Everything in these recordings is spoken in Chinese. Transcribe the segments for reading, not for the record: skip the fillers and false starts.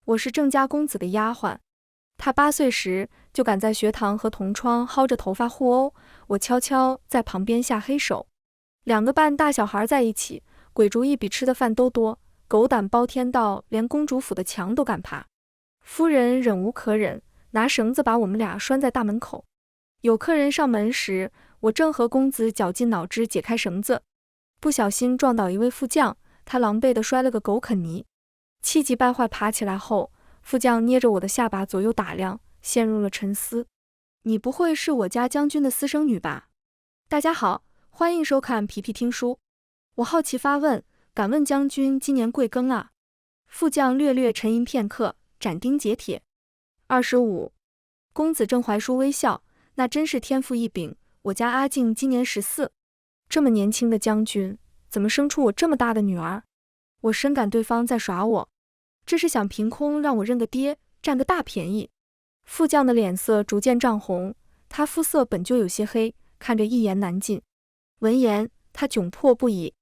我是郑家公子的丫鬟。他8岁时就敢在学堂和同窗薅着头发互殴，我悄悄在旁边下黑手。2个半大小孩在一起，鬼主意比吃的饭都多，狗胆包天到连公主府的墙都敢爬。夫人忍无可忍，拿绳子把我们俩拴在大门口。有客人上门时，我正和公子绞尽脑汁解开绳子，不小心撞倒一位副将，他狼狈地摔了个狗啃泥。气急败坏爬起来后，副将捏着我的下巴左右打量，陷入了沉思。你不会是我家将军的私生女吧？大家好，欢迎收看皮皮听书。我好奇发问，敢问将军今年贵庚啊？副将略略沉吟片刻，斩钉截铁。25。公子郑怀书微笑，那真是天赋异禀，我家阿静今年14。这么年轻的将军，怎么生出我这么大的女儿？我深感对方在耍我，这是想凭空让我认个爹，占个大便宜。副将的脸色逐渐涨红，他肤色本就有些黑，看着一言难尽。闻言，他窘迫不已，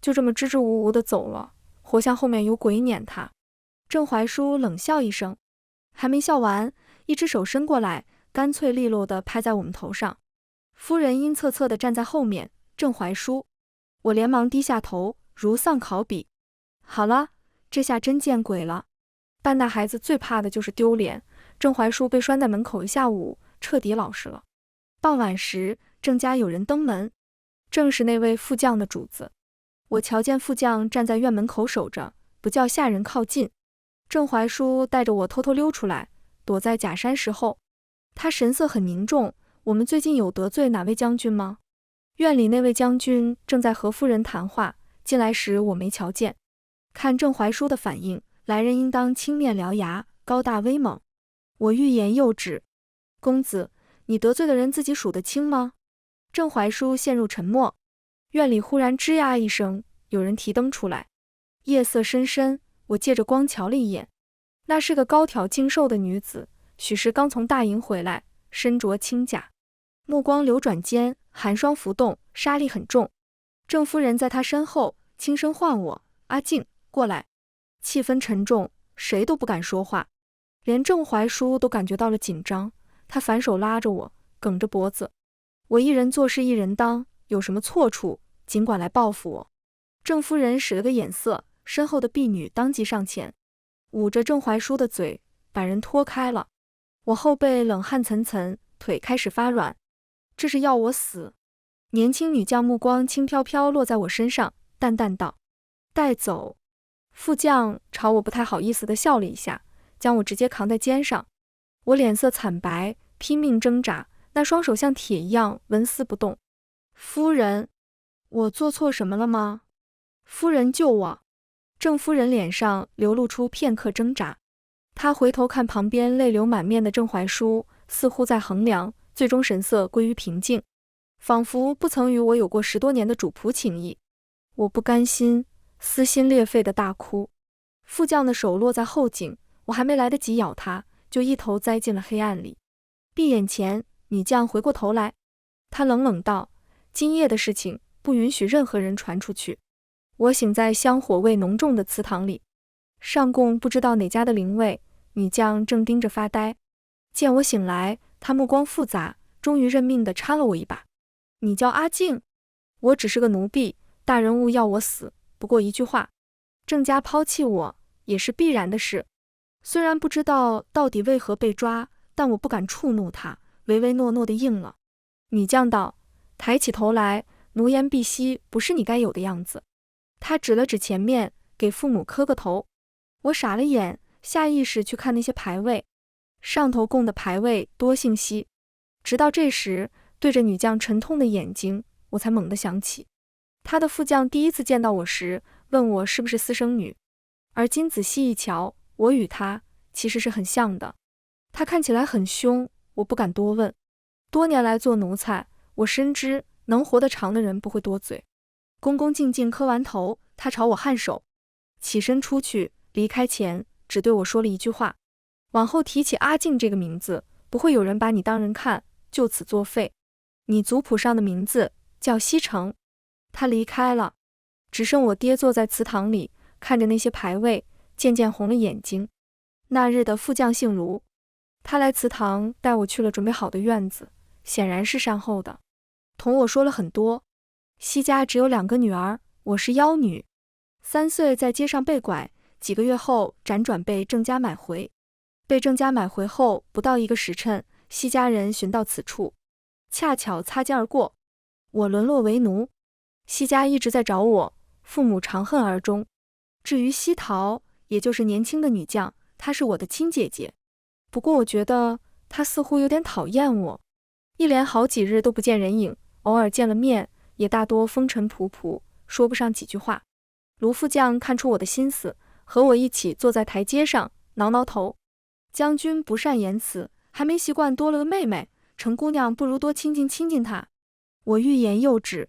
就这么支支吾吾地走了，活像后面有鬼撵他。郑怀书冷笑一声，还没笑完，一只手伸过来，干脆利落地拍在我们头上。夫人阴恻恻地站在后面，郑怀书。我连忙低下头，如丧考妣。好了，这下真见鬼了。半大孩子最怕的就是丢脸，郑怀书被拴在门口一下午，彻底老实了。傍晚时，郑家有人登门，正是那位副将的主子。我瞧见副将站在院门口守着，不叫下人靠近。郑怀书带着我偷偷溜出来，躲在假山石后。他神色很凝重，我们最近有得罪哪位将军吗？院里那位将军正在和夫人谈话，进来时我没瞧见。看郑怀书的反应，来人应当青面獠牙，高大威猛。我欲言又止。公子，你得罪的人自己数得清吗？郑怀书陷入沉默。院里忽然吱呀一声，有人提灯出来。夜色深深，我借着光瞧了一眼，那是个高挑精瘦的女子，许是刚从大营回来，身着轻甲，目光流转间，寒霜浮动，杀力很重。郑夫人在她身后轻声唤我：“阿静，过来。”气氛沉重，谁都不敢说话，连郑怀书都感觉到了紧张。他反手拉着我，梗着脖子：“我一人做事一人当，有什么错处，尽管来报复我。”郑夫人使了个眼色，身后的婢女当即上前，捂着郑怀书的嘴，把人拖开了。我后背冷汗涔涔，腿开始发软，这是要我死。年轻女将目光轻飘飘落在我身上，淡淡道：“带走。”副将朝我不太好意思地笑了一下，将我直接扛在肩上。我脸色惨白，拼命挣扎，那双手像铁一样纹丝不动。夫人，我做错什么了吗？夫人救我！郑夫人脸上流露出片刻挣扎，她回头看旁边泪流满面的郑怀书，似乎在衡量，最终神色归于平静，仿佛不曾与我有过10多年的主仆情谊。我不甘心，撕心裂肺的大哭。副将的手落在后颈，我还没来得及咬他，就一头栽进了黑暗里。闭眼前，女将回过头来，她冷冷道：“今夜的事情不允许任何人传出去。”我醒在香火味浓重的祠堂里，上供不知道哪家的灵位，女将正盯着发呆。见我醒来，她目光复杂，终于认命地搀了我一把：“你叫阿静？我只是个奴婢，大人物要我死，不过一句话。郑家抛弃我，也是必然的事。虽然不知道到底为何被抓，但我不敢触怒他，唯唯诺诺地应了。”女将道：“抬起头来，奴颜婢膝不是你该有的样子。”她指了指前面，给父母磕个头。我傻了眼，下意识去看那些牌位，上头供的牌位多姓西。直到这时，对着女将沉痛的眼睛，我才猛地想起，她的副将第一次见到我时，问我是不是私生女，而今仔细一瞧，我与她其实是很像的。她看起来很凶，我不敢多问。多年来做奴才，我深知能活得长的人不会多嘴。恭恭敬敬磕完头，他朝我颔首，起身出去，离开前只对我说了一句话：“往后提起阿静这个名字，不会有人把你当人看，就此作废。你族谱上的名字叫西城。”他离开了，只剩我爹坐在祠堂里，看着那些牌位，渐渐红了眼睛。那日的副将姓卢，他来祠堂带我去了准备好的院子，显然是善后的，同我说了很多。西家只有2个女儿，我是幺女，3岁在街上被拐，几个月后辗转被郑家买回。被郑家买回后不到1个时辰，西家人寻到此处，恰巧擦肩而过，我沦落为奴。西家一直在找我，父母长恨而终。至于西桃，也就是年轻的女将，她是我的亲姐姐。不过我觉得她似乎有点讨厌我，一连好几日都不见人影，偶尔见了面，也大多风尘仆仆，说不上几句话。卢副将看出我的心思，和我一起坐在台阶上，挠挠头。将军不善言辞，还没习惯多了个妹妹，程姑娘不如多亲近亲近她。我欲言又止，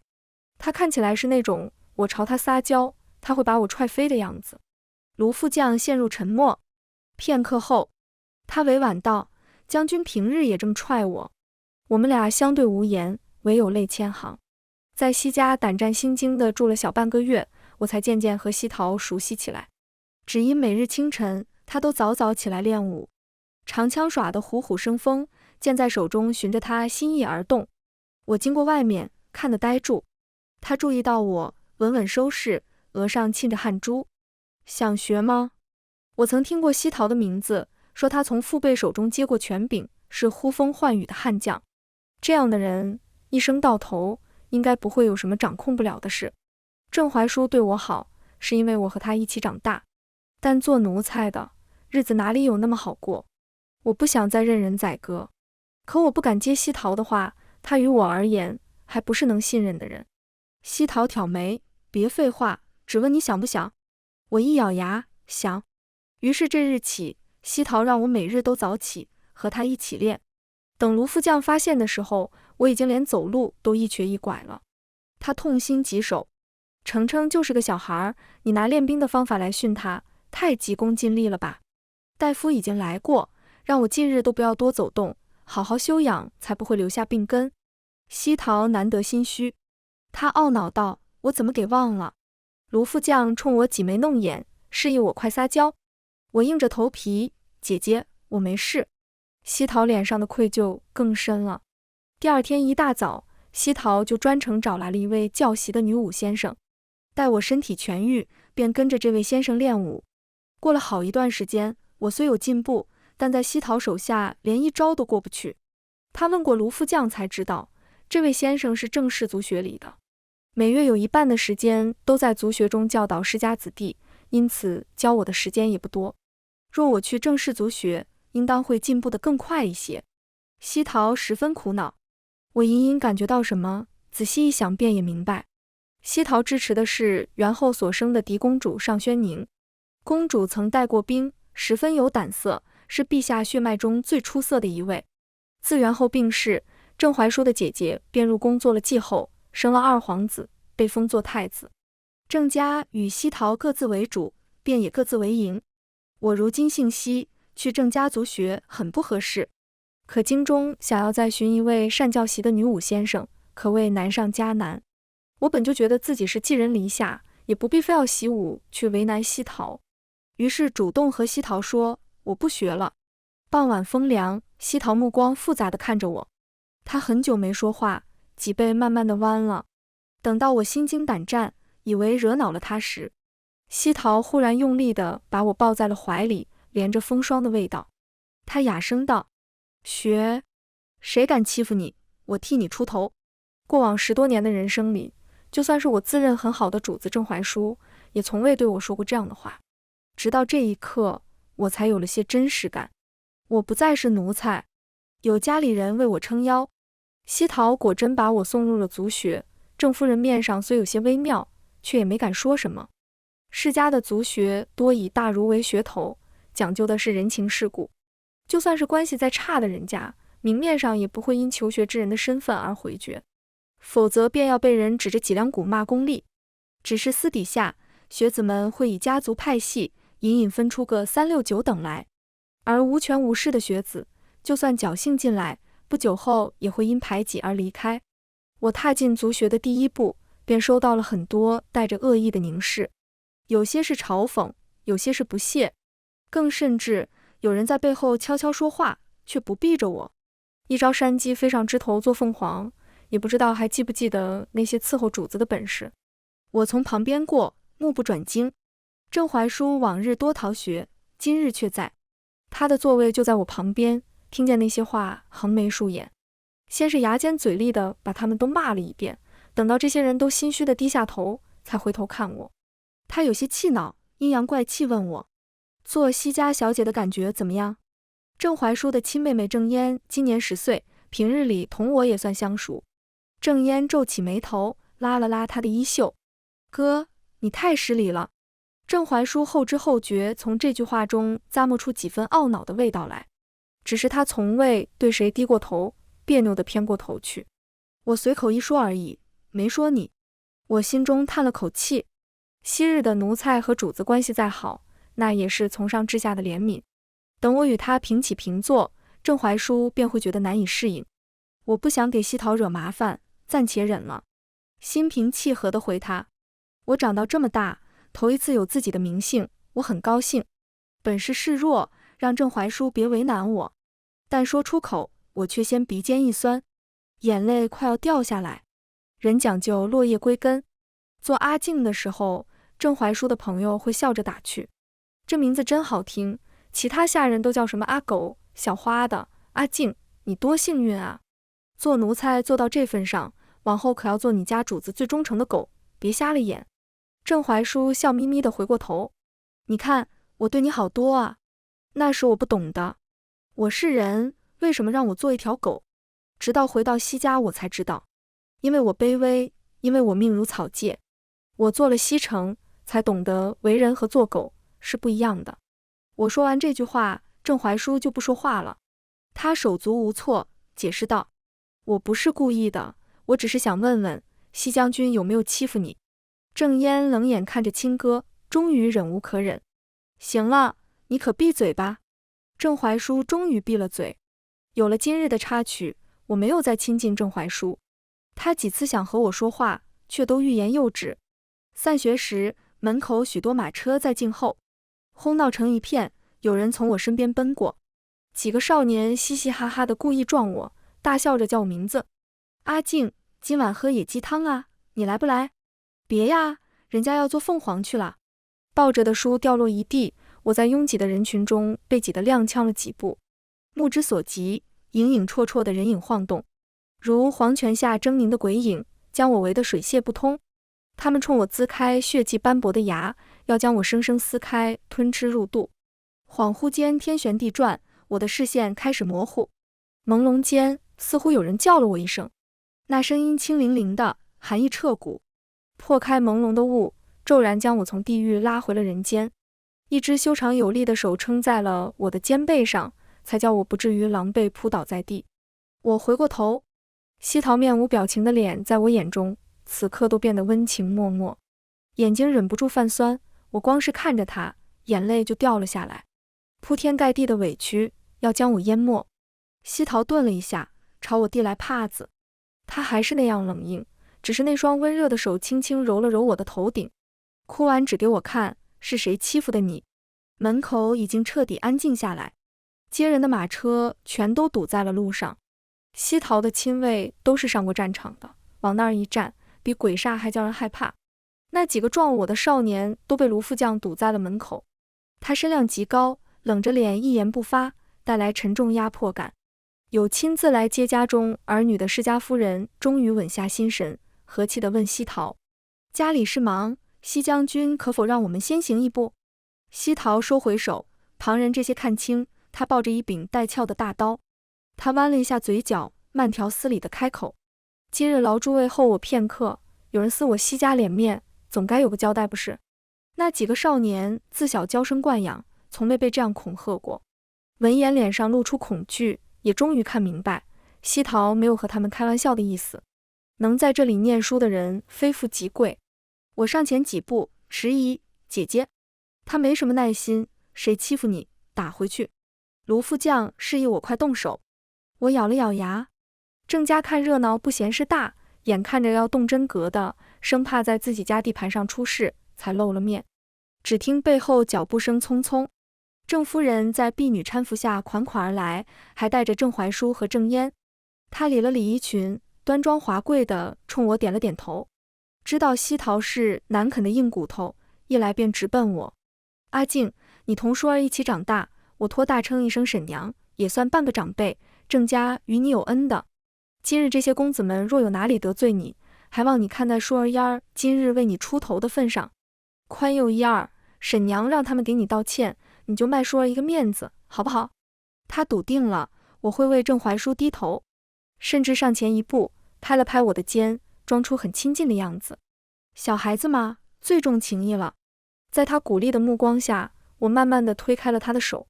他看起来是那种我朝他撒娇，他会把我踹飞的样子。卢副将陷入沉默，片刻后，他委婉道：“将军平日也这么踹我。”我们俩相对无言，唯有泪千行。在西家胆战心惊地住了小半个月，我才渐渐和西桃熟悉起来。只因每日清晨，他都早早起来练武，长枪耍得虎虎生风，剑在手中循着他心意而动。我经过外面，看得呆住。他注意到我，稳稳收拾，额上沁着汗珠。想学吗？我曾听过西桃的名字，说他从父辈手中接过权柄，是呼风唤雨的悍将。这样的人，一生到头，应该不会有什么掌控不了的事。郑怀叔对我好，是因为我和他一起长大，但做奴才的日子哪里有那么好过？我不想再任人宰割，可我不敢接西桃的话，他于我而言还不是能信任的人。西桃挑眉，别废话，只问你想不想。我一咬牙，想。于是这日起，西桃让我每日都早起，和他一起练。等卢副将发现的时候，我已经连走路都一瘸一拐了。他痛心疾首，程程就是个小孩，你拿练兵的方法来训他，太急功近利了吧。大夫已经来过，让我近日都不要多走动，好好休养，才不会留下病根。西桃难得心虚，他懊恼道：“我怎么给忘了？”卢副将冲我挤眉弄眼，示意我快撒娇。我硬着头皮：“姐姐，我没事。”西桃脸上的愧疚更深了。第二天一大早，西桃就专程找来了一位教习的女武先生，待我身体痊愈，便跟着这位先生练武。过了好一段时间，我虽有进步，但在西桃手下连一招都过不去。他问过卢副将才知道，这位先生是正式族学里的，每月有一半的时间都在族学中教导世家子弟，因此教我的时间也不多。若我去正式族学，应当会进步得更快一些。西桃十分苦恼，我隐隐感觉到什么，仔细一想便也明白。西桃支持的是元后所生的嫡公主上宣宁。公主曾带过兵，十分有胆色，是陛下血脉中最出色的一位。自元后病逝，郑怀叔的姐姐便入宫做了继后，生了2皇子，被封作太子。郑家与西桃各自为主，便也各自为营。我如今姓西，去郑家族学很不合适，可京中想要再寻一位善教习的女武先生，可谓难上加难。我本就觉得自己是寄人篱下，也不必非要习武去为难西桃，于是主动和西桃说我不学了。傍晚风凉，西桃目光复杂地看着我，她很久没说话，脊背慢慢地弯了。等到我心惊胆战，以为惹恼了她时，西桃忽然用力地把我抱在了怀里，连着风霜的味道。她哑声道：“学？谁敢欺负你，我替你出头。”过往10多年的人生里，就算是我自认很好的主子郑怀叔，也从未对我说过这样的话。直到这一刻，我才有了些真实感。我不再是奴才，有家里人为我撑腰。西桃果真把我送入了族学，郑夫人面上虽有些微妙，却也没敢说什么。世家的族学多以大儒为学头，讲究的是人情世故，就算是关系再差的人家，明面上也不会因求学之人的身份而回绝，否则便要被人指着脊梁骨骂功利。只是私底下，学子们会以家族派系隐隐分出个3、6、9等来，而无权无势的学子，就算侥幸进来，不久后也会因排挤而离开。我踏进族学的第一步，便收到了很多带着恶意的凝视，有些是嘲讽，有些是不屑，更甚至有人在背后悄悄说话，却不避着我。一朝山鸡飞上枝头做凤凰，也不知道还记不记得那些伺候主子的本事。我从旁边过，目不转睛。郑怀书往日多逃学，今日却在。他的座位就在我旁边，听见那些话，横眉竖眼。先是牙尖嘴利的把他们都骂了一遍，等到这些人都心虚的低下头，才回头看我。他有些气恼，阴阳怪气问我，做西家小姐的感觉怎么样？郑怀书的亲妹妹郑嫣今年10岁，平日里同我也算相熟。郑嫣皱起眉头，拉了拉他的衣袖，哥，你太失礼了。郑怀书后知后觉从这句话中咂摸出几分懊恼的味道来，只是他从未对谁低过头，别扭地偏过头去。我随口一说而已，没说你。我心中叹了口气，昔日的奴才和主子关系再好，那也是从上至下的怜悯。等我与他平起平坐，郑怀书便会觉得难以适应。我不想给西桃惹麻烦，暂且忍了。心平气和地回他，我长到这么大，头一次有自己的名姓，我很高兴。本是示弱，让郑怀书别为难我，但说出口，我却先鼻尖一酸，眼泪快要掉下来。人讲究落叶归根，做阿静的时候，郑怀书的朋友会笑着打趣，这名字真好听，其他下人都叫什么阿狗、小花的，阿静，你多幸运啊！做奴才做到这份上，往后可要做你家主子最忠诚的狗，别瞎了眼。郑怀书笑眯眯地回过头，你看我对你好多啊，那时我不懂的，我是人，为什么让我做一条狗？直到回到西家我才知道，因为我卑微，因为我命如草芥。我做了西城，才懂得为人和做狗是不一样的。我说完这句话，郑怀书就不说话了。他手足无措，解释道，我不是故意的，我只是想问问西将军有没有欺负你。郑嫣冷眼看着亲哥，终于忍无可忍，行了，你可闭嘴吧。郑怀书终于闭了嘴。有了今日的插曲，我没有再亲近郑怀书。他几次想和我说话，却都欲言又止。散学时，门口许多马车在静候，哄闹成一片，有人从我身边奔过，几个少年嘻嘻哈哈的故意撞我，大笑着叫我名字，阿静，今晚喝野鸡汤啊，你来不来？别呀，人家要做凤凰去了。抱着的书掉落一地，我在拥挤的人群中被挤得踉跄了几步。目之所及，影影绰绰的人影晃动，如黄泉下狰狞的鬼影，将我围得水泄不通。他们冲我呲开血迹斑驳的牙，要将我生生撕开，吞吃入肚。恍惚间，天旋地转，我的视线开始模糊。朦胧间，似乎有人叫了我一声，那声音清凌凌的，寒意彻骨，破开朦胧的雾，骤然将我从地狱拉回了人间。一只修长有力的手撑在了我的肩背上，才叫我不至于狼狈扑倒在地。我回过头，西桃面无表情的脸在我眼中此刻都变得温情脉脉，眼睛忍不住泛酸，我光是看着他，眼泪就掉了下来。铺天盖地的委屈要将我淹没。西桃顿了一下，朝我递来帕子，他还是那样冷硬，只是那双温热的手轻轻揉了揉我的头顶。哭完指给我看，是谁欺负的你？门口已经彻底安静下来，接人的马车全都堵在了路上。西桃的亲卫都是上过战场的，往那儿一站，比鬼煞还叫人害怕。那几个撞我的少年都被卢副将堵在了门口。他身量极高，冷着脸一言不发，带来沉重压迫感。有亲自来接家中儿女的施家夫人终于稳下心神，和气地问西桃，家里事忙，西将军可否让我们先行一步？西桃收回手，旁人这些看清，他抱着一柄带鞘的大刀。他弯了一下嘴角，慢条斯理地开口，今日劳诸位候我片刻，有人撕我西家脸面，总该有个交代不是？那几个少年自小娇生惯养，从未被这样恐吓过。闻言脸上露出恐惧，也终于看明白，西桃没有和他们开玩笑的意思。能在这里念书的人非富即贵。我上前几步，迟疑，姐姐。他没什么耐心，谁欺负你，打回去。卢副将示意我快动手。我咬了咬牙。郑家看热闹不嫌事大，眼看着要动真格的，生怕在自己家地盘上出事，才露了面。只听背后脚步声匆匆，郑夫人在婢女搀扶下款款而来，还带着郑怀叔和郑嫣。她理了理衣裙，端庄华贵的冲我点了点头。知道西桃是难啃的硬骨头，一来便直奔我。阿静，你同叔儿一起长大，我托大称一声婶娘，也算半个长辈，郑家与你有恩的。今日这些公子们若有哪里得罪你，还望你看在叔儿丫儿今日为你出头的份上，宽宥一二，婶娘让他们给你道歉，你就卖叔儿一个面子，好不好？他笃定了，我会为郑怀叔低头，甚至上前一步，拍了拍我的肩，装出很亲近的样子。小孩子嘛，最重情义了。在他鼓励的目光下，我慢慢地推开了他的手。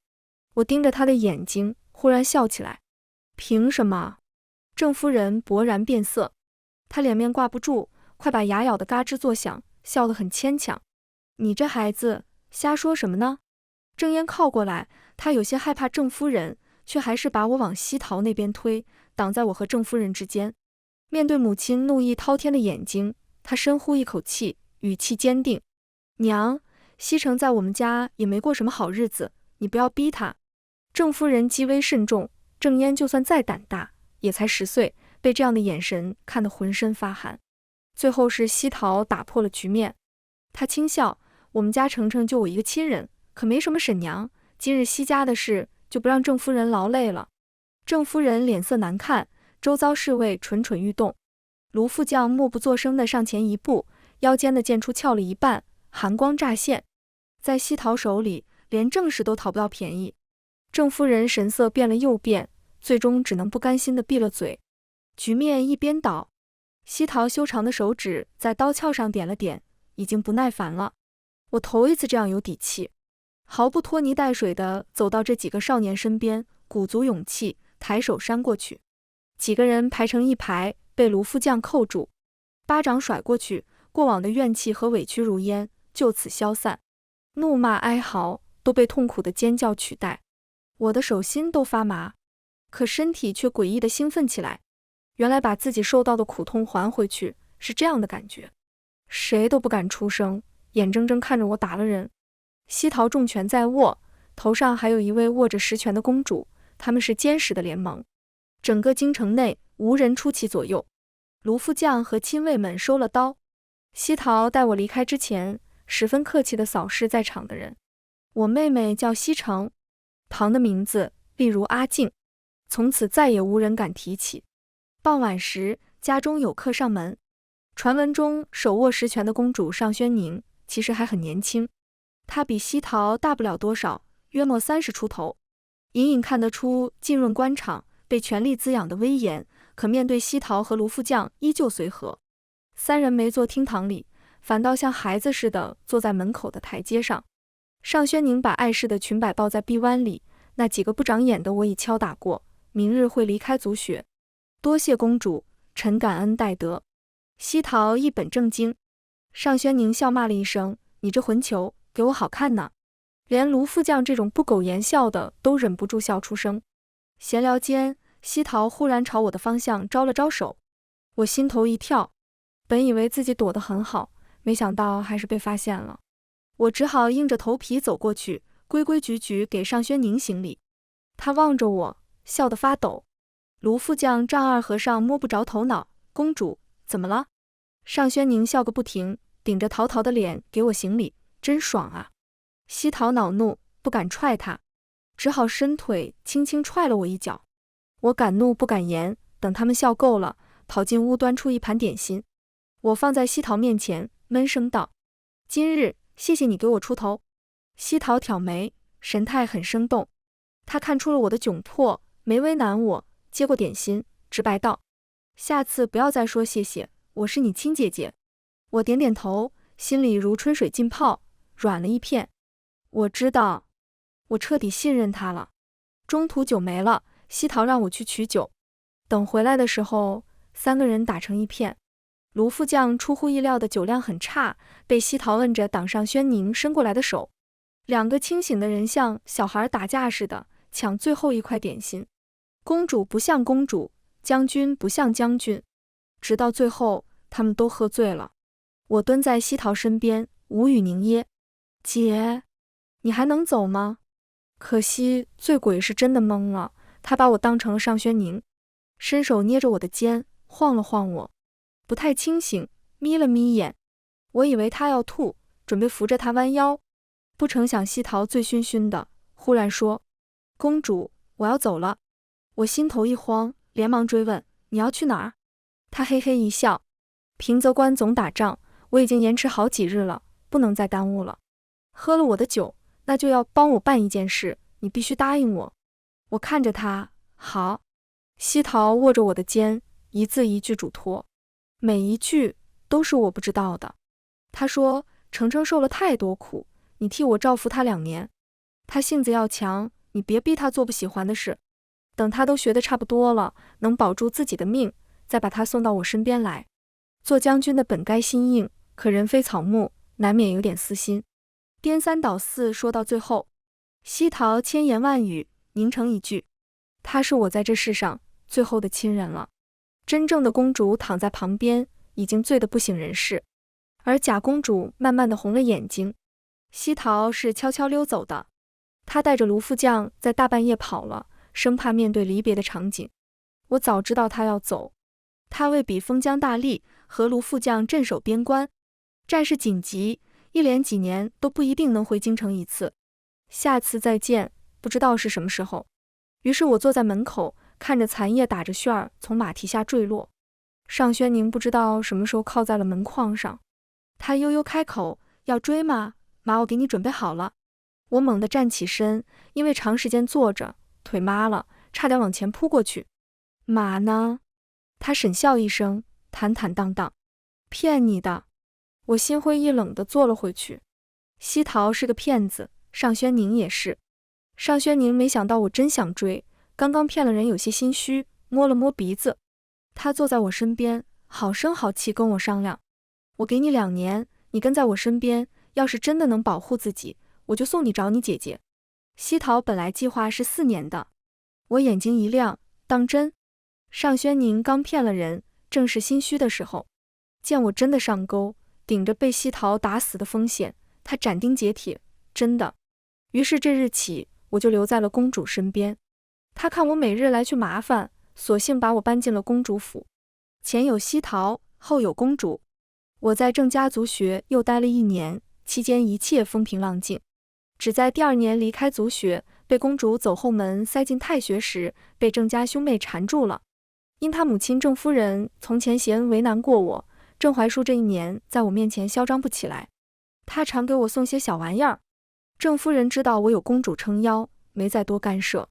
我盯着他的眼睛，忽然笑起来。凭什么？郑夫人勃然变色，她脸面挂不住，快把牙咬得嘎吱作响，笑得很牵强。你这孩子，瞎说什么呢？郑嫣靠过来，她有些害怕郑夫人，却还是把我往西桃那边推，挡在我和郑夫人之间。面对母亲怒意滔天的眼睛，她深呼一口气，语气坚定：娘，西城在我们家也没过什么好日子，你不要逼他。郑夫人极为慎重，郑嫣就算再胆大，也才10岁，被这样的眼神看得浑身发寒。最后是西桃打破了局面，她轻笑：我们家程程就我一个亲人，可没什么婶娘，今日西家的事就不让郑夫人劳累了。郑夫人脸色难看，周遭侍卫蠢蠢欲动。卢副将默不作声地上前一步，腰间的剑出鞘了一半，寒光乍现，在西桃手里，连正室都讨不到便宜。郑夫人神色变了又变，最终只能不甘心地闭了嘴。局面一边倒，西桃修长的手指在刀鞘上点了点，已经不耐烦了。我头一次这样有底气，毫不拖泥带水地走到这几个少年身边，鼓足勇气，抬手扇过去。几个人排成一排，被卢副将扣住，巴掌甩过去，过往的怨气和委屈如烟就此消散，怒骂哀嚎都被痛苦的尖叫取代。我的手心都发麻，可身体却诡异的兴奋起来。原来把自己受到的苦痛还回去，是这样的感觉。谁都不敢出声，眼睁睁看着我打了人。西桃重拳在握，头上还有一位握着实权的公主，他们是坚实的联盟。整个京城内无人出其左右。卢副将和亲卫们收了刀。西桃带我离开之前，十分客气地扫视在场的人。我妹妹叫西城，旁的名字例如阿静，从此再也无人敢提起。傍晚时，家中有客上门。传闻中手握实权的公主尚宣宁，其实还很年轻。她比西桃大不了多少，约莫30出头，隐隐看得出浸润官场被权力滋养的威严，可面对西桃和卢副将依旧随和。三人没坐厅堂里，反倒像孩子似的坐在门口的台阶上。尚宣宁把碍事的裙摆抱在臂弯里，那几个不长眼的我已敲打过，明日会离开族学。多谢公主，臣感恩戴德。西桃一本正经。尚宣宁笑骂了一声：你这混球，给我好看呢。连卢副将这种不苟言笑的都忍不住笑出声。闲聊间，西桃忽然朝我的方向招了招手，我心头一跳，本以为自己躲得很好，没想到还是被发现了。我只好硬着头皮走过去，规规矩矩给尚宣宁行礼。他望着我，笑得发抖。卢副将丈二和尚摸不着头脑：公主，怎么了？尚宣宁笑个不停，顶着陶陶的脸给我行礼，真爽啊！西桃恼怒，不敢踹他，只好伸腿轻轻踹了我一脚。我敢怒不敢言，等他们笑够了，跑进屋端出一盘点心。我放在西桃面前，闷声道：今日谢谢你给我出头。西桃挑眉，神态很生动。他看出了我的窘迫，没为难我，接过点心，直白道：下次不要再说谢谢，我是你亲姐姐。我点点头，心里如春水浸泡，软了一片。我知道，我彻底信任他了。中途酒没了，西桃让我去取酒。等回来的时候，3个人打成一片。卢副将出乎意料的酒量很差，被西桃摁着挡上宣宁伸过来的手。2个清醒的人像小孩打架似的抢最后一块点心。公主不像公主，将军不像将军。直到最后，他们都喝醉了。我蹲在西桃身边，无语凝噎。姐，你还能走吗？可惜醉鬼是真的懵了，他把我当成了上轩宁，伸手捏着我的肩，晃了晃我，不太清醒，眯了眯眼。我以为他要吐，准备扶着他弯腰，不成想西桃醉醺醺的，忽然说：“公主，我要走了。”我心头一慌，连忙追问：“你要去哪儿？”他嘿嘿一笑：“平泽关总打仗，我已经延迟好几日了，不能再耽误了。喝了我的酒，那就要帮我办一件事，你必须答应我。”我看着他，好。西桃握着我的肩，一字一句嘱托，每一句都是我不知道的。他说：“程程受了太多苦，你替我照拂他2年。他性子要强，你别逼他做不喜欢的事。等他都学得差不多了，能保住自己的命，再把他送到我身边来。做将军的本该心硬，可人非草木，难免有点私心。”颠三倒四说到最后，西桃千言万语凝成一句：“他是我在这世上最后的亲人了。”真正的公主躺在旁边，已经醉得不省人事，而假公主慢慢的红了眼睛。西桃是悄悄溜走的，她带着卢副将在大半夜跑了，生怕面对离别的场景。我早知道她要走，她为比封疆大吏，和卢副将镇守边关，战事紧急，一连几年都不一定能回京城一次，下次再见不知道是什么时候。于是我坐在门口，看着残叶打着旋儿从马蹄下坠落。上轩宁不知道什么时候靠在了门框上，他悠悠开口：“要追吗？马我给你准备好了。”我猛地站起身，因为长时间坐着，腿麻了，差点往前扑过去。马呢？他沈笑一声，坦坦荡荡：“骗你的。”我心灰意冷地坐了回去。西桃是个骗子，上轩宁也是。上轩宁没想到我真想追，刚刚骗了人有些心虚，摸了摸鼻子。他坐在我身边，好声好气跟我商量：“我给你2年，你跟在我身边，要是真的能保护自己，我就送你找你姐姐。”西桃本来计划是4年的。我眼睛一亮，当真？上轩宁刚骗了人，正是心虚的时候，见我真的上钩，顶着被西桃打死的风险，他斩钉截铁：“真的。”于是这日起，我就留在了公主身边。他看我每日来去麻烦，索性把我搬进了公主府。前有西桃，后有公主。我在郑家族学又待了1年，期间一切风平浪静。只在第2年离开族学，被公主走后门塞进太学时，被郑家兄妹缠住了。因他母亲郑夫人从前嫌恩为难过我，郑怀叔这1年在我面前嚣张不起来，他常给我送些小玩意儿。郑夫人知道我有公主撑腰，没再多干涉。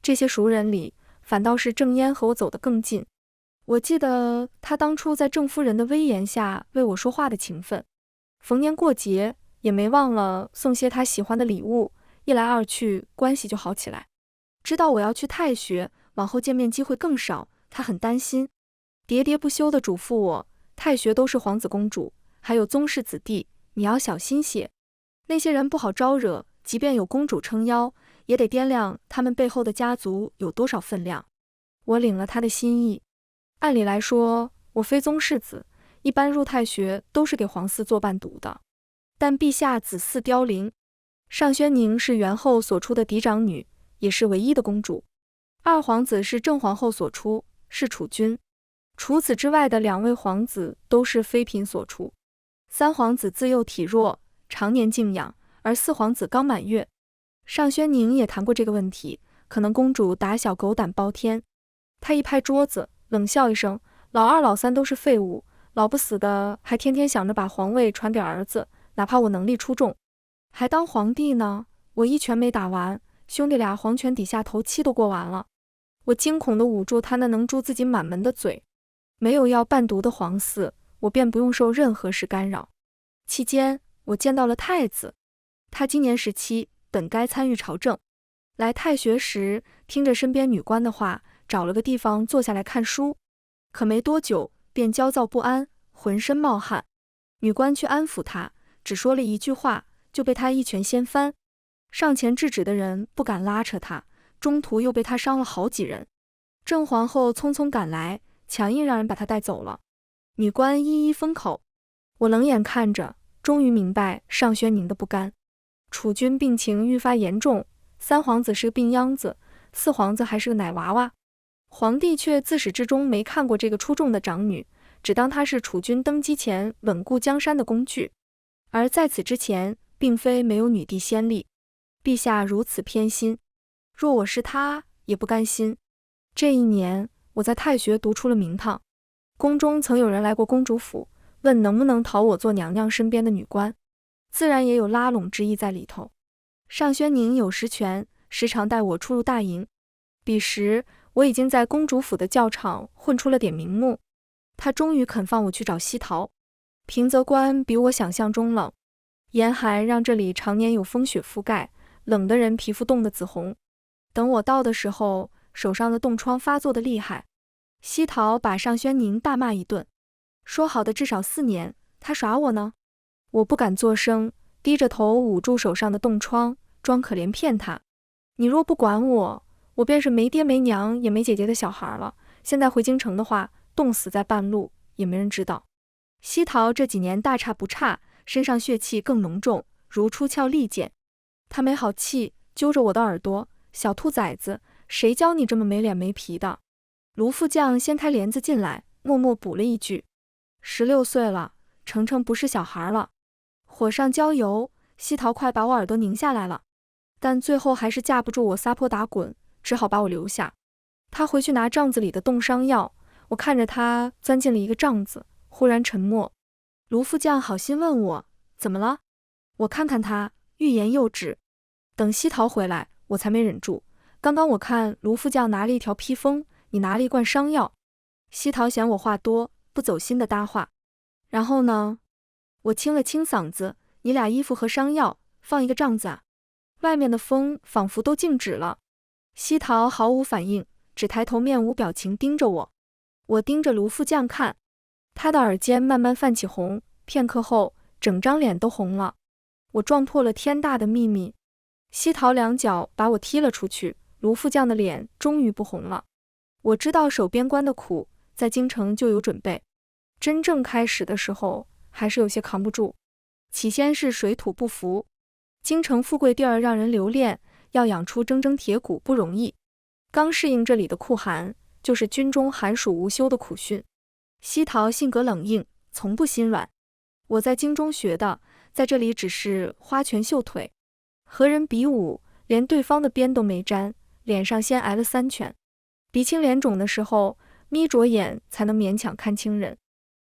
这些熟人里，反倒是郑嫣和我走得更近。我记得她当初在郑夫人的威严下为我说话的情分，逢年过节也没忘了送些她喜欢的礼物，一来二去关系就好起来。知道我要去太学，往后见面机会更少，她很担心，喋喋不休地嘱咐我：太学都是皇子公主，还有宗室子弟，你要小心些。那些人不好招惹，即便有公主撑腰，也得掂量他们背后的家族有多少分量。我领了他的心意。按理来说，我非宗室子，一般入太学都是给皇嗣做伴读的。但陛下子嗣凋零，上轩宁是元后所出的嫡长女，也是唯一的公主。2皇子是郑皇后所出，是储君。除此之外的2位皇子都是妃嫔所出。3皇子自幼体弱，常年静养，而4皇子刚满月。上轩宁也谈过这个问题，可能公主打小狗胆包天。她一拍桌子，冷笑一声：“老2、老3都是废物，老不死的还天天想着把皇位传给儿子，哪怕我能力出众，还当皇帝呢。”我一拳没打完，兄弟俩黄泉底下头七都过完了。我惊恐地捂住他那能住自己满门的嘴。没有要伴读的皇嗣，我便不用受任何事干扰。期间，我见到了太子，他今年17，本该参与朝政。来太学时，听着身边女官的话，找了个地方坐下来看书。可没多久，便焦躁不安，浑身冒汗。女官去安抚他，只说了一句话，就被他一拳掀翻。上前制止的人不敢拉扯他，中途又被他伤了好几人。郑皇后匆匆赶来，强硬让人把他带走了。女官一一封口。我冷眼看着，终于明白上轩宁的不甘。储君病情愈发严重，三皇子是个病秧子，四皇子还是个奶娃娃。皇帝却自始至终没看过这个出众的长女，只当她是储君登基前稳固江山的工具。而在此之前，并非没有女帝先例。陛下如此偏心，若我是他，也不甘心。这一年，我在太学读出了名堂。宫中曾有人来过公主府，问能不能讨我做娘娘身边的女官，自然也有拉拢之意在里头。上宣宁有实权，时常带我出入大营。彼时，我已经在公主府的教场混出了点名目。他终于肯放我去找西桃。平泽关比我想象中冷，严寒让这里常年有风雪覆盖，冷的人皮肤冻得紫红。等我到的时候，手上的冻疮发作的厉害。西桃把上宣宁大骂一顿，说好的至少4年，他耍我呢。我不敢作声，低着头捂住手上的冻疮，装可怜骗他。你若不管我，我便是没爹没娘也没姐姐的小孩了。现在回京城的话，冻死在半路也没人知道。西桃这几年大差不差，身上血气更浓重，如出鞘利剑。他没好气，揪着我的耳朵，小兔崽子，谁教你这么没脸没皮的？卢副将掀开帘子进来，默默补了一句：16岁了，程程不是小孩了。火上浇油，西桃快把我耳朵拧下来了，但最后还是架不住我撒泼打滚，只好把我留下。他回去拿帐子里的冻伤药，我看着他钻进了一个帐子，忽然沉默。卢副将好心问我怎么了，我看看他，欲言又止。等西桃回来，我才没忍住。刚刚我看卢副将拿了一条披风，你拿了一罐伤药。西桃嫌我话多，不走心的搭话。然后呢？我清了清嗓子，你俩衣服和伤药放一个帐子啊？外面的风仿佛都静止了。西桃毫无反应，只抬头面无表情盯着我。我盯着卢副将看，他的耳尖慢慢泛起红，片刻后整张脸都红了。我撞破了天大的秘密。西桃两脚把我踢了出去，卢副将的脸终于不红了。我知道守边关的苦，在京城就有准备，真正开始的时候还是有些扛不住。起先是水土不服，京城富贵地儿让人留恋，要养出铮铮铁骨不容易。刚适应这里的酷寒，就是军中寒暑无休的苦训。西桃性格冷硬，从不心软。我在京中学的，在这里只是花拳绣腿，和人比武，连对方的边都没沾，脸上先挨了3拳。鼻青脸肿的时候，眯着眼才能勉强看清人。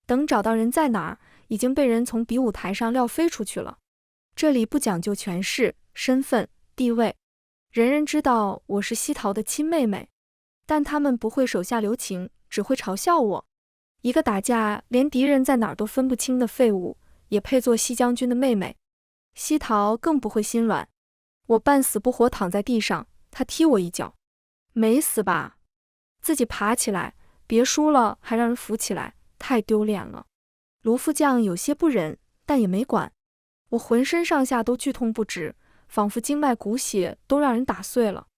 等找到人在哪儿，已经被人从比武台上撂飞出去了。这里不讲究权势、身份、地位，人人知道我是西桃的亲妹妹，但他们不会手下留情，只会嘲笑我。一个打架连敌人在哪儿都分不清的废物，也配做西将军的妹妹。西桃更不会心软。我半死不活躺在地上，他踢我一脚。没死吧？自己爬起来，别输了还让人扶起来，太丢脸了。卢副将有些不忍，但也没管。我浑身上下都剧痛不止，仿佛经脉骨血都让人打碎了。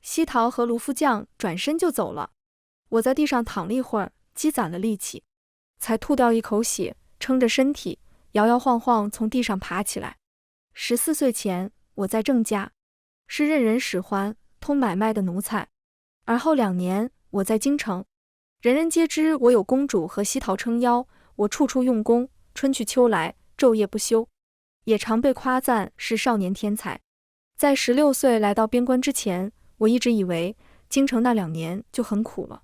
西桃和卢副将转身就走了。我在地上躺了一会儿，积攒了力气，才吐掉一口血，撑着身体摇摇晃晃从地上爬起来。14岁前，我在郑家，是任人使唤、通买卖的奴才。而后2年，我在京城，人人皆知我有公主和西桃撑腰，我处处用功，春去秋来，昼夜不休，也常被夸赞是少年天才。在16岁来到边关之前，我一直以为京城那2年就很苦了，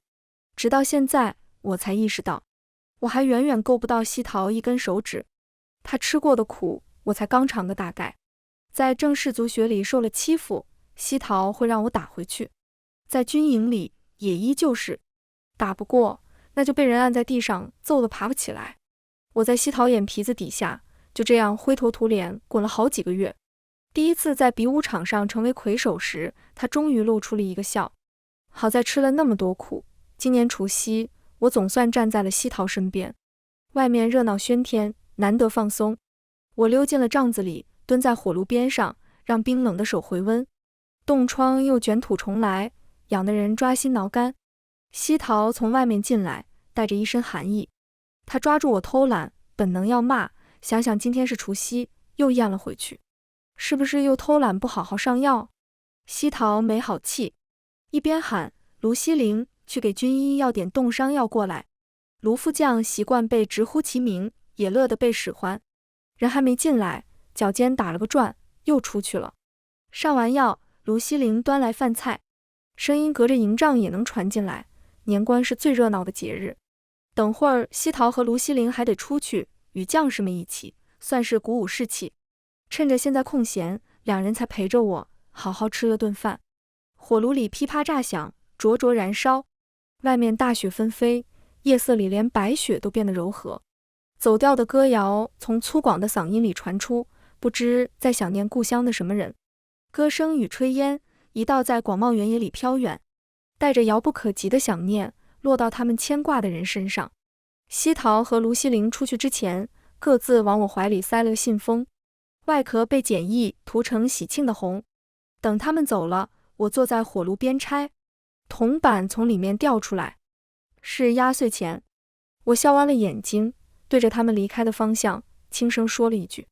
直到现在，我才意识到，我还远远够不到西桃一根手指。他吃过的苦，我才刚尝个大概。在正氏族学里受了欺负，西桃会让我打回去；在军营里也依旧是，打不过，那就被人按在地上揍得爬不起来。我在西桃眼皮子底下，就这样灰头土脸滚了好几个月。第一次在比武场上成为魁首时，他终于露出了一个笑。好在吃了那么多苦，今年除夕，我总算站在了西桃身边。外面热闹喧天，难得放松。我溜进了帐子里，蹲在火炉边上，让冰冷的手回温。冻疮又卷土重来，痒得人抓心挠肝。西桃从外面进来，带着一身寒意。他抓住我偷懒，本能要骂，想想今天是除夕，又咽了回去。是不是又偷懒不好好上药？西桃没好气，一边喊卢西陵去给军医要点冻伤药过来。卢副将习惯被直呼其名，也乐得被使唤。人还没进来，脚尖打了个转，又出去了。上完药，卢西陵端来饭菜，声音隔着营帐也能传进来。年关是最热闹的节日，等会儿西桃和卢西陵还得出去，与将士们一起，算是鼓舞士气。趁着现在空闲，两人才陪着我好好吃了顿饭。火炉里噼啪炸响，灼灼燃烧，外面大雪纷飞，夜色里连白雪都变得柔和。走调的歌谣从粗犷的嗓音里传出，不知在想念故乡的什么人。歌声与炊烟一道在广袤原野里飘远，带着遥不可及的想念，落到他们牵挂的人身上。西桃和卢西陵出去之前，各自往我怀里塞了个信封，外壳被简易涂成喜庆的红。等他们走了，我坐在火炉边拆，铜板从里面掉出来，是压岁钱。我笑弯了眼睛，对着他们离开的方向轻声说了一句：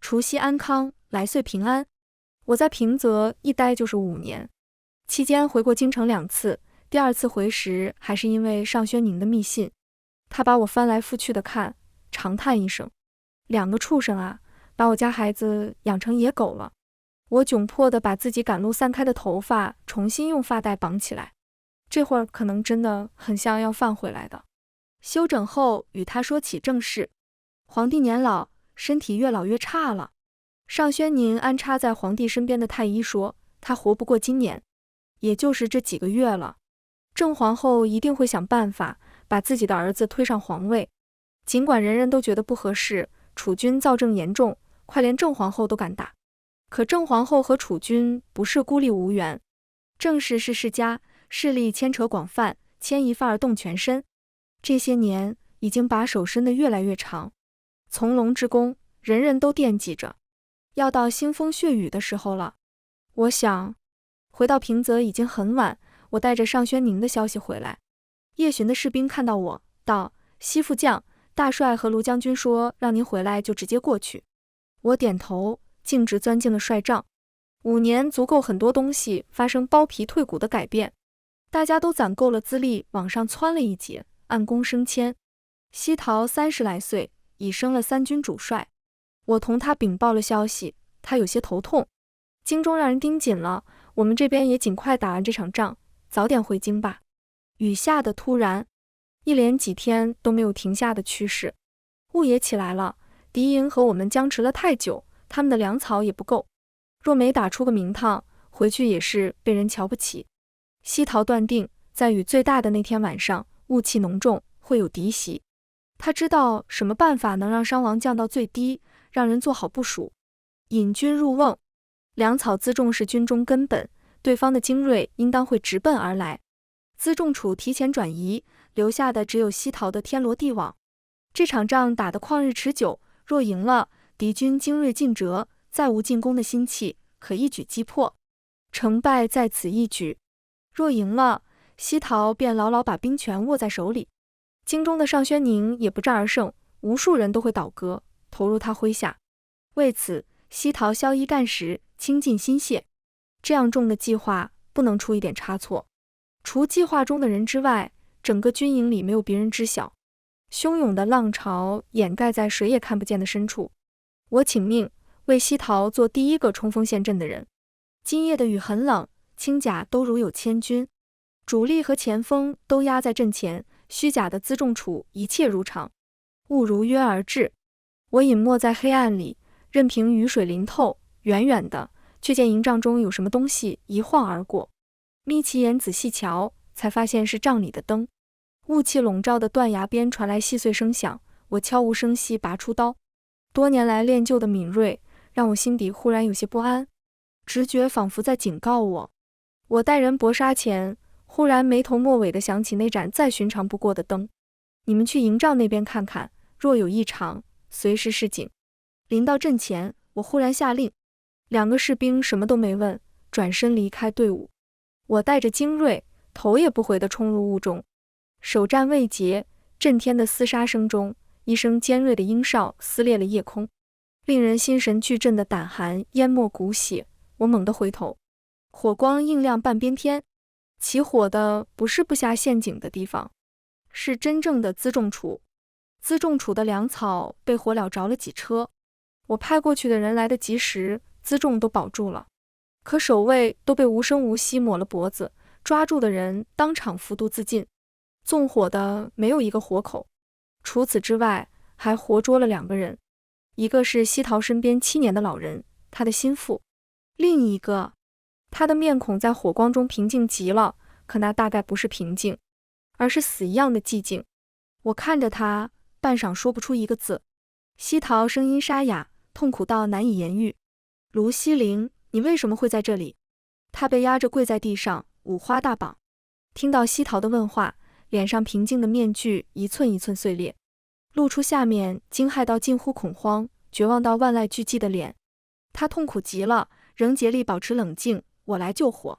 除夕安康，来岁平安。我在平泽一待就是5年，期间回过京城2次，第2次回时还是因为尚轩宁的密信。他把我翻来覆去的看，长叹一声：2个畜生啊，把我家孩子养成野狗了。我窘迫地把自己赶路散开的头发重新用发带绑起来，这会儿可能真的很像要放回来的。休整后与他说起正事。皇帝年老，身体越老越差了。尚轩宁安插在皇帝身边的太医说，他活不过今年，也就是这几个月了。郑皇后一定会想办法把自己的儿子推上皇位，尽管人人都觉得不合适，储君躁症严重，快连郑皇后都敢打。可郑皇后和储君不是孤立无援，郑氏是世家，势力牵扯广泛，牵一发而动全身。这些年已经把手伸得越来越长，从龙之宫人人都惦记着，要到腥风血雨的时候了。我想回到平泽已经很晚，我带着尚轩宁的消息回来。夜巡的士兵看到我，道：西副将，大帅和卢将军说让您回来就直接过去。我点头，径直钻进了帅帐。5年足够很多东西发生剥皮退骨的改变，大家都攒够了资历，往上蹿了一截，按功升迁。西桃30来岁，已升了3军主帅。我同他禀报了消息，他有些头痛。京中让人盯紧了，我们这边也尽快打完这场仗，早点回京吧。雨下得突然，一连几天都没有停下的趋势。雾也起来了，敌营和我们僵持了太久，他们的粮草也不够。若没打出个名堂，回去也是被人瞧不起。西桃断定，在雨最大的那天晚上，雾气浓重，会有敌袭。他知道什么办法能让伤亡降到最低，让人做好部署。引军入瓮，粮草辎重是军中根本，对方的精锐应当会直奔而来。辎重处提前转移，留下的只有西桃的天罗地网。这场仗打得旷日持久，若赢了，敌军精锐尽折，再无进攻的心气，可一举击破。成败在此一举。若赢了，西桃便牢牢把兵权握在手里。京中的尚轩宁也不战而胜，无数人都会倒戈，投入他麾下。为此，西桃宵衣干食，倾尽心血。这样重的计划不能出一点差错。除计划中的人之外，整个军营里没有别人知晓。汹涌的浪潮掩盖在谁也看不见的深处。我请命为西桃做第一个冲锋陷阵的人。今夜的雨很冷，轻甲都如有千军，主力和前锋都压在阵前，虚甲的辎重处一切如常。雾如约而至，我隐没在黑暗里，任凭雨水淋透，远远的却见营帐中有什么东西一晃而过。眯起眼仔细瞧，才发现是帐里的灯。雾气笼罩的断崖边传来细碎声响，我悄无声息拔出刀。多年来练就的敏锐，让我心底忽然有些不安，直觉仿佛在警告我。我带人搏杀前，忽然没头没尾地想起那盏再寻常不过的灯。你们去营帐那边看看，若有异常，随时示警。临到阵前，我忽然下令，2个士兵什么都没问，转身离开队伍。我带着精锐，头也不回地冲入雾中。首战未捷，震天的厮杀声中，一声尖锐的鹰哨撕裂了夜空，令人心神俱震的胆寒淹没骨血。我猛地回头，火光映亮半边天。起火的不是布下陷阱的地方，是真正的辎重处。辎重处的粮草被火燎着了几车，我派过去的人来得及时，辎重都保住了。可守卫都被无声无息抹了脖子，抓住的人当场服毒自尽。纵火的没有一个活口，除此之外还活捉了2个人，一个是西桃身边7年的老人，他的心腹；另一个，他的面孔在火光中平静极了，可那大概不是平静，而是死一样的寂静。我看着他，半晌说不出一个字。西桃声音沙哑，痛苦到难以言喻。卢西灵，你为什么会在这里？他被压着跪在地上，五花大绑。听到西桃的问话，脸上平静的面具一寸一寸碎裂，露出下面惊骇到近乎恐慌、绝望到万籁俱寂的脸。他痛苦极了，仍竭力保持冷静。我来救火，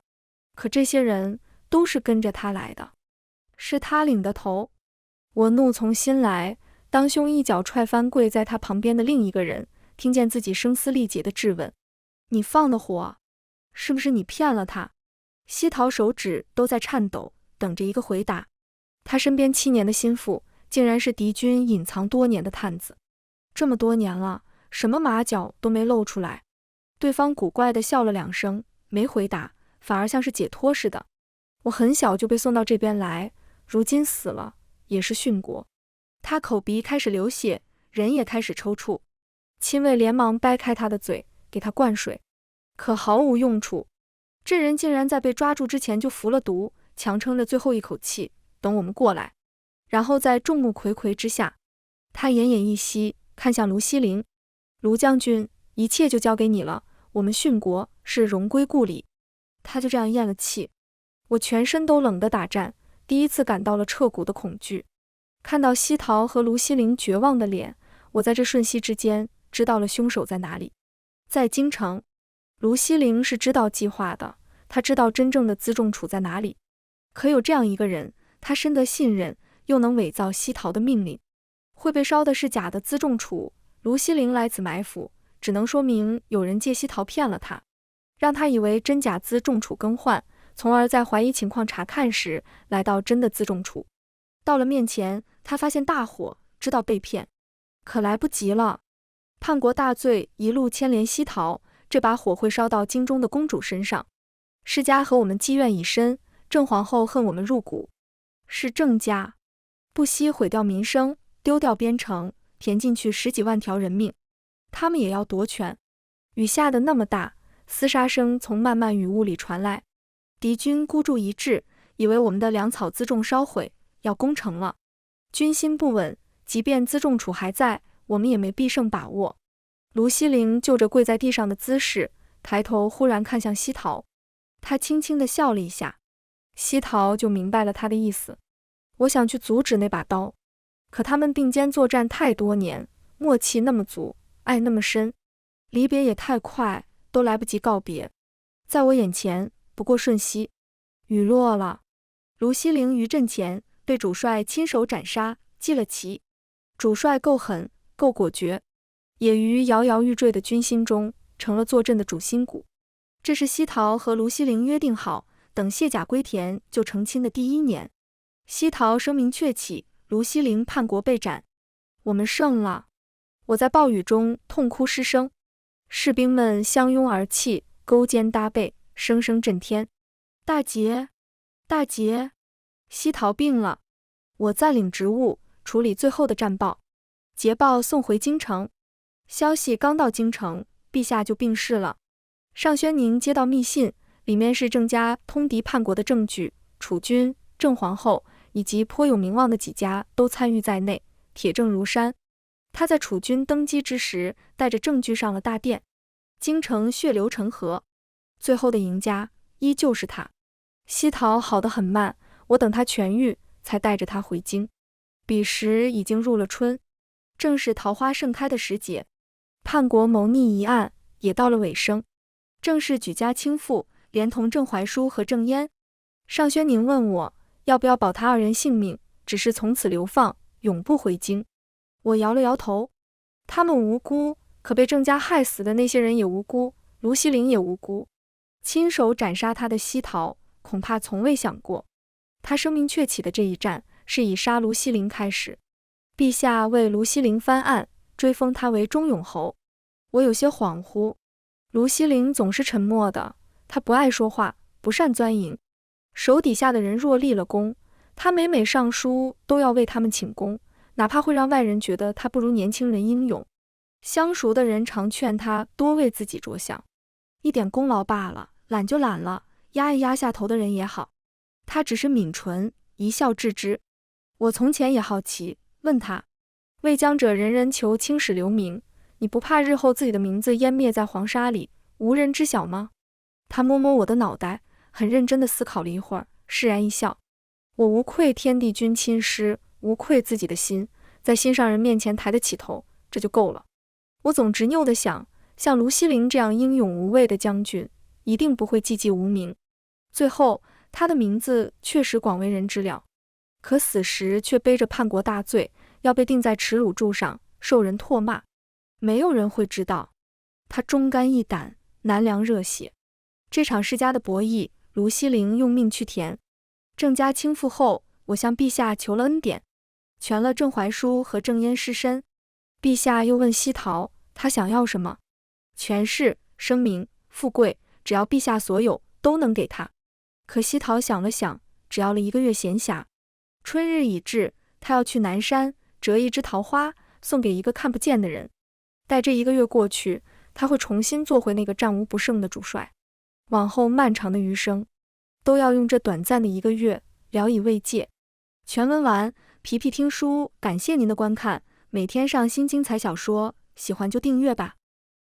可这些人都是跟着他来的，是他领的头。我怒从心来，当胸一脚踹翻跪在他旁边的另一个人，听见自己声嘶力竭的质问：你放的火，是不是你骗了他？西桃手指都在颤抖，等着一个回答。他身边7年的心腹，竟然是敌军隐藏多年的探子。这么多年了，什么马脚都没露出来。对方古怪地笑了2声，没回答，反而像是解脱似的。我很小就被送到这边来，如今死了，也是殉国。他口鼻开始流血，人也开始抽搐。亲卫连忙掰开他的嘴，给他灌水，可毫无用处。这人竟然在被抓住之前就服了毒，强撑着最后一口气，等我们过来。然后在众目睽睽之下，他奄奄一息，看向卢西灵：卢将军，一切就交给你了，我们殉国是荣归故里。他就这样咽了气。我全身都冷得打颤，第一次感到了彻骨的恐惧。看到西桃和卢西灵绝望的脸，我在这瞬息之间知道了凶手在哪里，在京城。卢西灵是知道计划的，他知道真正的辎重处在哪里。可有这样一个人，他深得信任，又能伪造西桃的命令。会被烧的是假的辎重处，卢西灵来此埋伏，只能说明有人借西桃骗了他，让他以为真假辎重处更换，从而在怀疑情况查看时来到真的辎重处。到了面前，他发现大火，知道被骗，可来不及了。叛国大罪一路牵连西桃，这把火会烧到京中的公主身上。世家和我们积怨已深，郑皇后恨我们入骨，是郑家不惜毁掉民生，丢掉边城，填进去10几万条人命，他们也要夺权。雨下得那么大，厮杀声从漫漫雨雾里传来。敌军孤注一掷，以为我们的粮草辎重烧毁，要攻城了。军心不稳，即便辎重处还在，我们也没必胜把握。卢西灵就着跪在地上的姿势，抬头忽然看向西桃，他轻轻地笑了一下。西桃就明白了他的意思。我想去阻止那把刀，可他们并肩作战太多年，默契那么足，爱那么深，离别也太快，都来不及告别。在我眼前不过瞬息。雨落了，卢西灵于阵前被主帅亲手斩杀，记了旗。主帅够狠，够果决，也于摇摇欲坠的军心中成了坐镇的主心骨。这是西桃和卢西灵约定好，等卸甲归田就成亲的第1年。西桃声名鹊起，卢西灵叛国被斩，我们胜了。我在暴雨中痛哭失声，士兵们相拥而泣，勾肩搭背，声声震天。大捷，大捷！西桃病了，我暂领职务，处理最后的战报。捷报送回京城，消息刚到京城，陛下就病逝了。上宣宁接到密信，里面是郑家通敌叛国的证据，储君、郑皇后以及颇有名望的几家都参与在内，铁证如山。他在储君登基之时，带着证据上了大殿，京城血流成河，最后的赢家依旧是他。西桃好得很慢，我等他痊愈，才带着他回京。彼时已经入了春，正是桃花盛开的时节，叛国谋逆一案也到了尾声。正是举家倾覆，连同郑怀书和郑嫣。上宣宁问我要不要保他2人性命，只是从此流放，永不回京。我摇了摇头，他们无辜，可被郑家害死的那些人也无辜，卢西灵也无辜。亲手斩杀他的西桃，恐怕从未想过。他声名鹊起的这一战，是以杀卢西陵开始。陛下为卢西陵翻案，追封他为中永侯。我有些恍惚。卢西陵总是沉默的，他不爱说话，不善钻营。手底下的人若立了功，他每每上书都要为他们请功，哪怕会让外人觉得他不如年轻人英勇。相熟的人常劝他多为自己着想，一点功劳罢了，懒就懒了，压一压下头的人也好。他只是抿唇一笑置之。我从前也好奇，问他：为将者人人求青史留名，你不怕日后自己的名字湮灭在黄沙里，无人知晓吗？他摸摸我的脑袋，很认真地思考了一会儿，释然一笑。我无愧天地君亲师，无愧自己的心，在心上人面前抬得起头，这就够了。我总执拗地想，像卢西陵这样英勇无畏的将军，一定不会寂寂无名。最后，他的名字确实广为人知了，可死时却背着叛国大罪，要被钉在耻辱柱上，受人唾骂。没有人会知道，他忠肝义胆，难凉热血。这场世家的博弈，卢西陵用命去填。郑家倾覆后，我向陛下求了恩典，全了郑怀书和郑燕尸身。陛下又问西桃，他想要什么？权势、声名、富贵，只要陛下所有，都能给他。可西桃想了想，只要了1个月闲暇。春日已至，他要去南山折一枝桃花，送给一个看不见的人。待这1个月过去，他会重新做回那个战无不胜的主帅。往后漫长的余生，都要用这短暂的1个月聊以慰藉。全文完，皮皮听书，感谢您的观看，每天上新精彩小说，喜欢就订阅吧。